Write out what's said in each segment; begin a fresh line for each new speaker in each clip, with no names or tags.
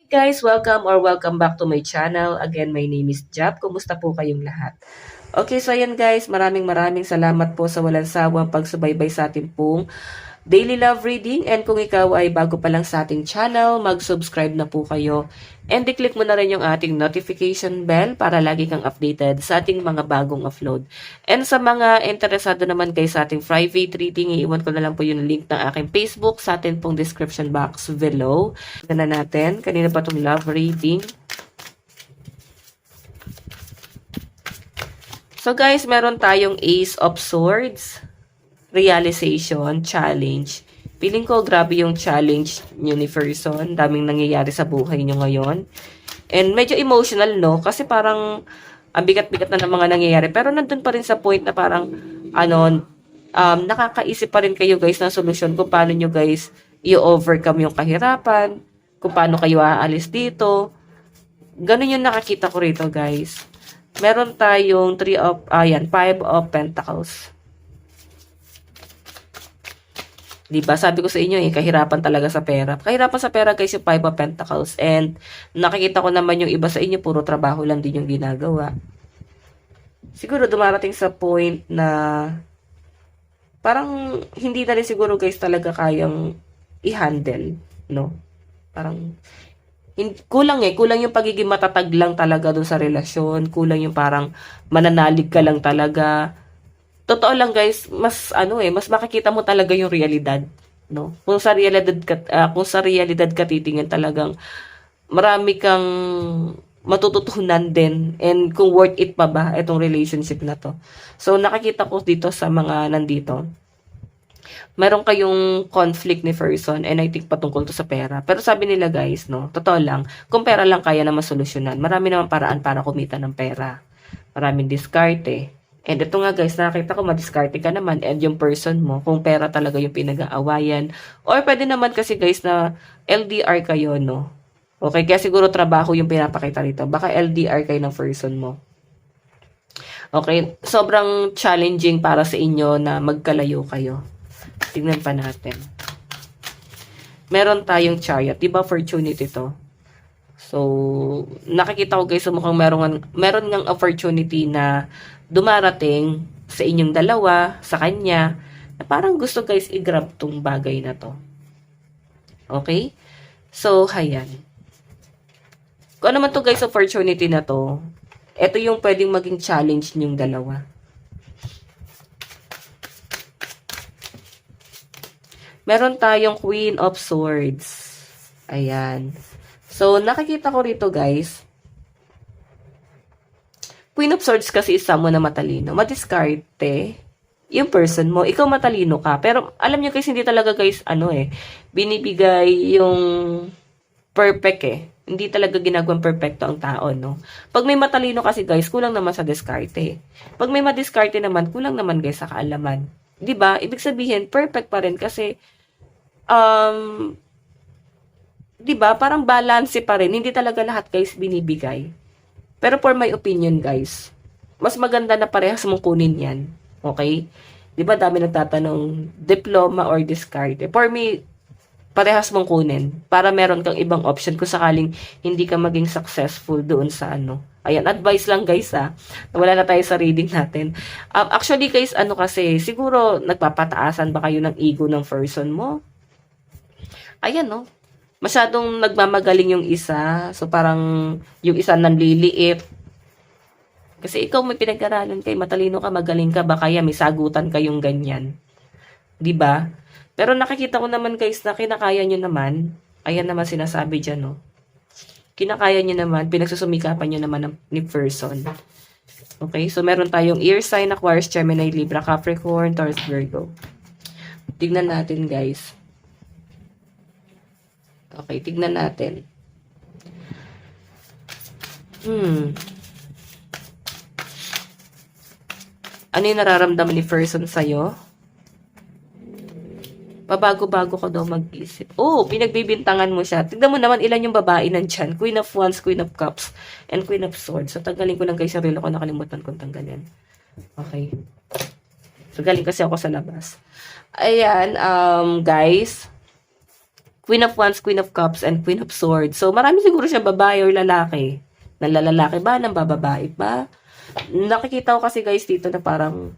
Guys, welcome back to my channel. Again, my name is Jab. Kumusta po kayong lahat? Okay, so ayan guys, maraming salamat po sa walang sawang pagsubaybay sa atin pong daily love reading. And kung ikaw ay bago pa lang sa ating channel, mag-subscribe na po kayo. And i-click mo na rin yung ating notification bell para lagi kang updated sa ating mga bagong upload. And sa mga interesado naman guys sa ating private reading, iiwan ko na lang po yung link ng aking Facebook sa ating pong description box below. Tignan na natin, kanina pa itong love reading. So guys, meron tayong Ace of Swords, Realization, Challenge. Feeling ko grabe yung challenge nyo ni person. Daming nangyayari sa buhay nyo ngayon. And medyo emotional, no? Kasi parang ang bigat-bigat na ng mga nangyayari. Pero nandun pa rin sa point na parang, nakakaisip pa rin kayo guys ng solusyon kung paano nyo guys i-overcome yung kahirapan, kung paano kayo aalis dito. Ganun yung nakakita ko rito guys. Meron tayong 5 of Pentacles. Diba? Sabi ko sa inyo kahirapan talaga sa pera. Kahirapan sa pera guys yung 5 of Pentacles. And nakikita ko naman yung iba sa inyo, puro trabaho lang din yung ginagawa. Siguro dumarating sa point na parang hindi na rin siguro guys talaga kayang i-handle, no? Parang kulang yung pagiging matatag lang talaga doon sa relasyon. Kulang yung parang mananalig ka lang talaga. Totoo lang guys, mas makikita mo talaga yung realidad, no? Kung sa realidad ka titingin, talagang marami kang matututunan din, and kung worth it pa ba itong relationship na to. So nakikita ko dito sa mga nandito, meron kayong conflict ni person, and I think patungkol to sa pera. Pero sabi nila guys, no, totoo lang, kung pera lang kaya na masolusyonan, marami naman paraan para kumita ng pera. Maraming diskarte. And ito nga guys, nakita ko madiskarte ka naman, and yung person mo, kung pera talaga yung pinag-aawayan. Or pwede naman kasi guys na LDR kayo, no? Okay, kaya siguro trabaho yung pinapakita rito. Baka LDR kayo ng person mo. Okay, sobrang challenging para sa inyo na magkalayo kayo. Tingnan pa natin. Meron tayong Chariot. Diba opportunity to? So, nakikita ko guys, mukhang meron ngang opportunity na dumarating sa inyong dalawa, sa kanya, na parang gusto guys i-grab tong bagay na to. Okay? So, hayan. Kung ano man to guys, opportunity na to, ito yung pwedeng maging challenge niyong dalawa. Meron tayong Queen of Swords. Ayan. So, nakikita ko rito guys, Queen of Swords kasi isa mo na matalino. Madiskarte yung person mo. Ikaw matalino ka. Pero alam niyo guys, hindi talaga guys, binibigay yung perfect Hindi talaga ginagawang perfecto ang tao, no? Pag may matalino kasi guys, kulang naman sa diskarte. Pag may madiskarte naman, kulang naman guys sa kaalaman. 'Di ba? Ibig sabihin, perfect pa rin kasi 'di ba? Parang balance pa rin. Hindi talaga lahat guys binibigay. Pero for my opinion guys, mas maganda na parehas mong kunin yan. Okay? Di ba dami nagtatanong, diploma or discard? For me, parehas mong kunin para meron kang ibang option kung sakaling hindi ka maging successful doon sa Ayan, advice lang guys wala na tayo sa reading natin. Actually guys, kasi, siguro nagpapataasan ba kayo ng ego ng person mo? Ayan, no? Masyadong nagmamagaling yung isa. So, parang yung isa nanliliit. Kasi ikaw may pinag-aralan kay matalino ka, magaling ka, baka kaya may sagutan kayong ganyan. 'Di ba? Pero nakikita ko naman guys na kinakaya nyo naman. Ayan naman sinasabi dyan, no? Kinakaya nyo naman, pinagsusumikapan nyo naman ni person. Okay, so meron tayong ear sign, Aquarius, Gemini, Libra, Capricorn, Taurus, Virgo. Tignan natin guys. Okay, tignan natin. Ano yung nararamdaman ni person sa'yo? Pabago-bago ka daw mag-isip. Oh, pinagbibintangan mo siya. Tignan mo naman ilan yung babae nandyan. Queen of Wands, Queen of Cups, and Queen of Swords. So, tanggalin ko lang guys sarili ko. Nakalimutan kong tanggalin. Okay. So, galing kasi ako sa labas. Ayan, guys. Queen of Wands, Queen of Cups, and Queen of Swords. So, marami siguro siya babae or lalaki. Nanlalalaki ba? Nambababae ba? Nakikita ko kasi guys dito na parang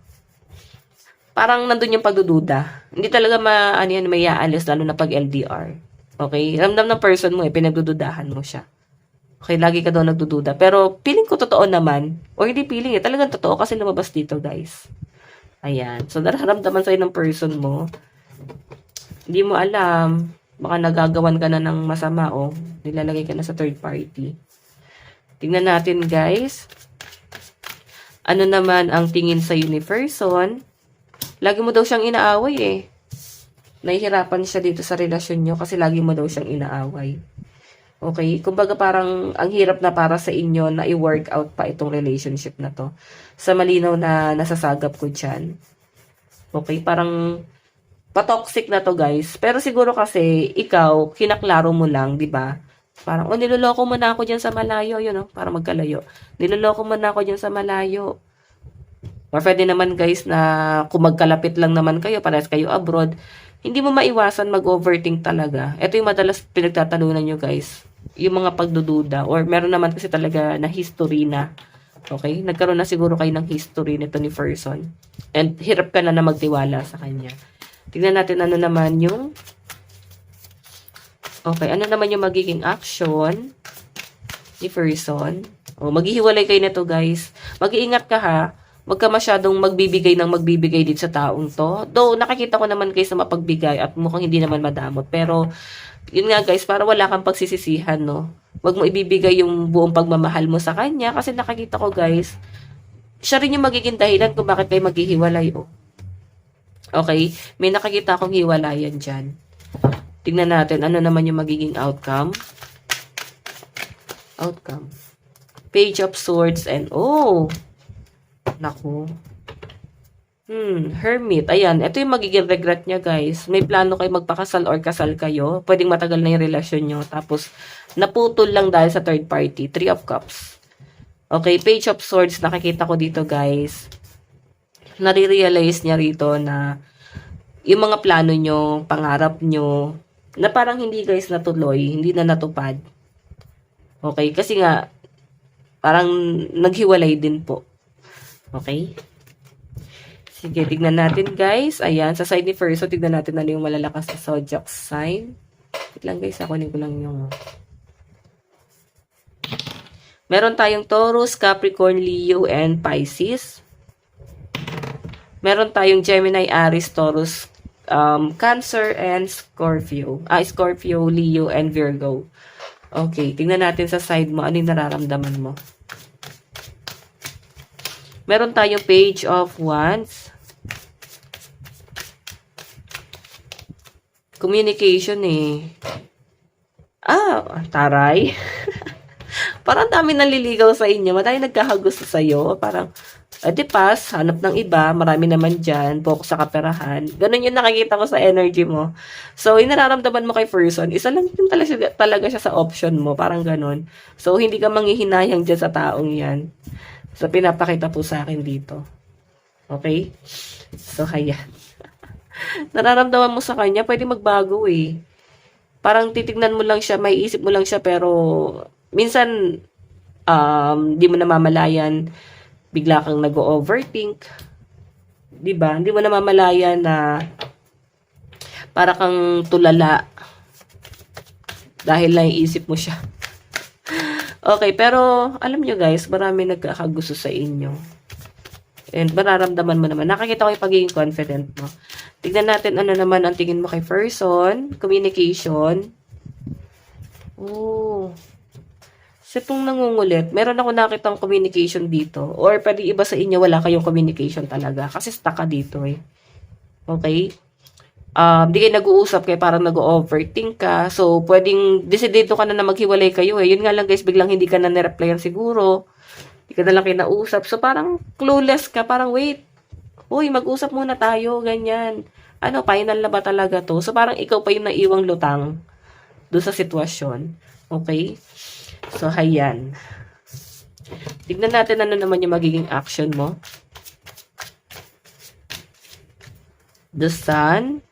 nandun yung pagdududa. Hindi talaga ano yan, may aalis, lalo na pag LDR. Okay? Ramdam ng person mo pinagdududahan mo siya. Okay, lagi ka daw nagdududa. Pero, feeling ko totoo naman. O hindi feeling talagang totoo kasi lumabas dito, guys. Ayan. So, nararamdaman sa'yo ng person mo. Hindi mo alam. Baka nagagawan ka na ng masama, nilalagay ka na sa third party. Tingnan natin, guys. Ano naman ang tingin sa'yo ni person? Lagi mo daw siyang inaaway, Nahihirapan siya dito sa relasyon nyo kasi lagi mo daw siyang inaaway. Okay? Kumbaga parang ang hirap na para sa inyo na i-work out pa itong relationship na to. Sa malinaw na nasasagap ko dyan. Okay? Parang patoxic na to, guys. Pero siguro kasi ikaw, kinaklaro mo lang, di ba? Parang, niloloko mo na ako dyan sa malayo. Yun, para magkalayo. Niloloko mo na ako dyan sa malayo. Or pwede naman, guys, na kung magkalapit lang naman kayo, parehas kayo abroad, hindi mo maiwasan mag-overthink talaga. Ito yung madalas pinagtatalunan nyo, guys. Yung mga pagdududa. Or meron naman kasi talaga na history na. Okay? Nagkaroon na siguro kayo ng history nito ni person. And hirap ka na magtiwala sa kanya. Tignan natin ano naman yung okay, ano naman yung magiging action ni person. Maghihiwalay kayo nito, guys. Mag-iingat ka, ha. Huwag ka masyadong magbibigay dito sa taong to. Though, nakikita ko naman guys na mapagbigay at mukhang hindi naman madamot. Pero, yun nga guys, para wala kang pagsisisihan, no? Huwag mo ibibigay yung buong pagmamahal mo sa kanya kasi nakikita ko guys, siya rin yung magiging dahilan kung bakit kayo maghihiwalay, Okay? May nakikita akong hiwalayan dyan. Tingnan natin, ano naman yung magiging outcome. Page of Swords and, naku. Hermit. Ayan, ito yung magiging regret niya, guys. May plano kayo magpakasal or kasal kayo. Pwedeng matagal na yung relasyon nyo. Tapos, naputol lang dahil sa third party. Three of Cups. Okay, Page of Swords. Nakikita ko dito, guys. Nare-realize niya rito na yung mga plano nyo, pangarap nyo, na parang hindi, guys, natuloy. Hindi na natupad. Okay, kasi nga, parang naghiwalay din po. Okay? Sige, tignan natin guys. Ayan, sa side ni Verso, tignan natin ano yung malalakas na zodiac sign. Wait lang guys, kunin ko lang yung meron tayong Taurus, Capricorn, Leo, and Pisces. Meron tayong Gemini, Aries, Taurus, Cancer, and Scorpio. Scorpio, Leo, and Virgo. Okay, tignan natin sa side mo. Ano yung nararamdaman mo? Meron tayong Page of Wands. Communication taray. Parang dami naliligaw sa inyo. Madami nagkakagusto sa'yo. Parang, pass, hanap ng iba. Marami naman dyan. Focus sa kaperahan. Ganun yung nakikita ko sa energy mo. So, yung nararamdaman mo kay person, isa lang din talaga siya sa option mo. Parang ganun. So, hindi ka manghihinayang dyan sa taong yan. So, pinapakita po sa akin dito. Okay? So, ayan. Nararamdaman mo sa kanya, pwede magbago Parang titignan mo lang siya, may isip mo lang siya, pero minsan, di mo namamalayan, bigla kang nag-overthink. Diba? Hindi mo namamalayan na para kang tulala dahil lang iisip mo siya. Okay, pero alam nyo guys, marami nagkakagusto sa inyo. And mararamdaman mo naman. Nakakita ko yung pagiging confident mo. Tignan natin ano naman ang tingin mo kay person. Communication. Sa itong nangungulit, meron ako nakitang communication dito. Or pwede iba sa inyo, wala kayong communication talaga. Kasi stuck ka dito Okay? Di kayo nag-uusap kayo, parang nag-overthink ka. So, pwedeng desidido ka na maghiwalay kayo Yun nga lang guys, biglang hindi ka na nireplyan siguro. Hindi ka na lang kinausap. So, parang clueless ka. Parang wait. Uy, mag-usap muna tayo. Ganyan. Final na ba talaga to? So, parang ikaw pa yung naiwang lutang doon sa sitwasyon. Okay? So, hayan. Tignan natin ano naman yung magiging action mo. The Sun.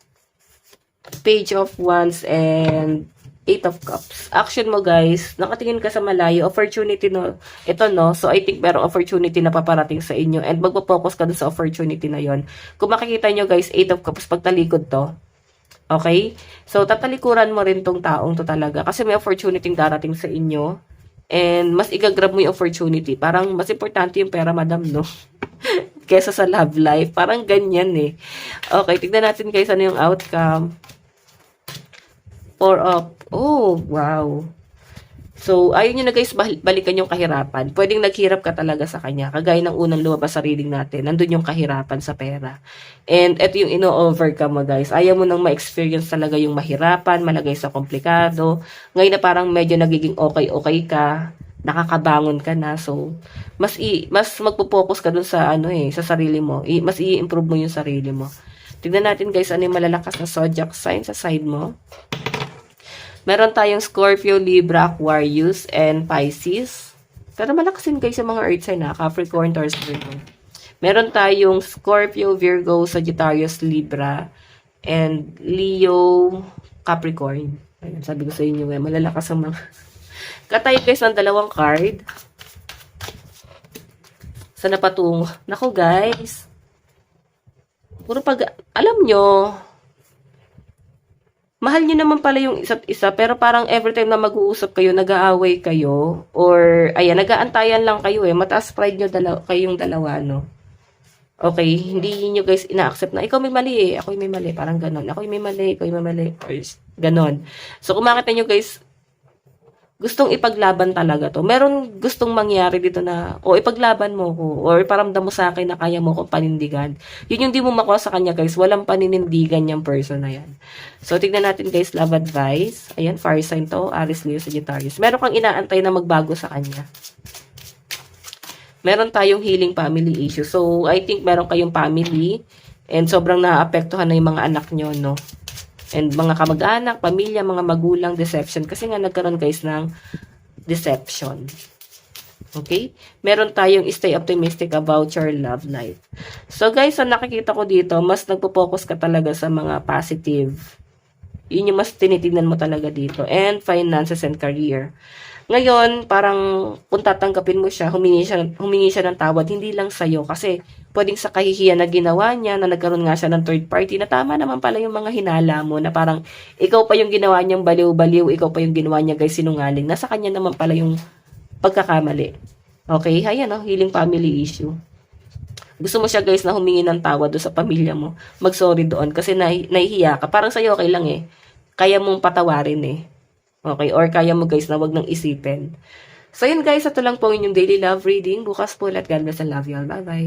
Page of Wands and Eight of Cups. Action mo guys, nakatingin ka sa malayo, opportunity no, ito no, so I think merong opportunity na paparating sa inyo and magpo-focus ka dun sa opportunity na yon. Kung makikita nyo guys, Eight of Cups, pagtalikod to, okay? So, tatalikuran mo rin tong taong to talaga kasi may opportunity darating sa inyo and mas igagrab mo yung opportunity. Parang mas importante yung pera, madam, no? Kesa sa love life. Parang ganyan eh. Okay, tignan natin guys ano yung outcome. Four of, oh, wow. So, ayun nyo na guys, balikan yung kahirapan. Pwedeng naghirap ka talaga sa kanya. Kagaya ng unang lumabas sa reading natin, nandun yung kahirapan sa pera. And ito yung ino-overcome mo guys. Ayaw mo nang ma-experience talaga yung mahirapan, malagay sa komplikado. Ngayon na parang medyo nagiging okay-okay ka, nakakabangon ka na. So, mas magpo-focus ka dun sa ano sa sarili mo. Mas i-improve mo yung sarili mo. Tignan natin guys, ano yung malalakas na zodiac sign sa side mo. Meron tayong Scorpio, Libra, Aquarius, and Pisces. Pero malakasin guys yung mga earth sign Capricorn, Taurus, Virgo. Meron tayong Scorpio, Virgo, Sagittarius, Libra, and Leo, Capricorn. Ayun, sabi ko sa inyo malalakas ang mga... Katayo guys ng dalawang card. Sa napatungo. Naku guys. Puro alam nyo, mahal nyo naman pala yung isa't isa, pero parang every time na mag-uusap kayo, nag-aaway kayo, or, ayan, nag-aantayan lang kayo mataas pride nyo kayong dalawa, no? Okay, hindi nyo guys ina-accept na, ikaw may mali ako may mali, parang ganon. Ako may mali, ikaw may mali, or ganon. So, kung makita nyo guys, gustong ipaglaban talaga to. Meron gustong mangyari dito na, ipaglaban mo ko, or iparamdam mo sa akin na kaya mo ko panindigan. Yun yung di mo makuha sa kanya guys, walang paninindigan yung person na yan. So, tignan natin guys, love advice. Ayan, fire sign to, Aries, Leo, Sagittarius. Meron kang inaantay na magbago sa kanya. Meron tayong healing family issue. So, I think meron kayong family, and sobrang naapektuhan na yung mga anak nyo, no? And mga kamag-anak, pamilya, mga magulang, deception. Kasi nga nagkaroon guys ng deception. Okay? Meron tayong stay optimistic about your love life. So guys, ang nakikita ko dito, mas nagpo-focus ka talaga sa mga positive. Yun yung mas tinitignan mo talaga dito. And finances and career. Ngayon, parang kung tatanggapin mo siya, humingi siya ng tawad, hindi lang sa'yo. Kasi pwedeng sa kahihiyan na ginawa niya, na nagkaroon nga siya ng third party, na tama naman pala yung mga hinala mo, na parang ikaw pa yung ginawa niyang baliw-baliw, ikaw pa yung ginawa niya guys sinungaling. Nasa kanya naman pala yung pagkakamali. Okay? Ayan healing family issue. Gusto mo siya guys na humingi ng tawad doon sa pamilya mo. Mag-sorry doon kasi nahihiya ka. Parang sa'yo okay lang kaya mong patawarin Okay, or kaya mo guys na wag nang isipin. So yun guys, ito lang po inyong daily love reading. Bukas po ulit. God bless and love you all. Bye bye.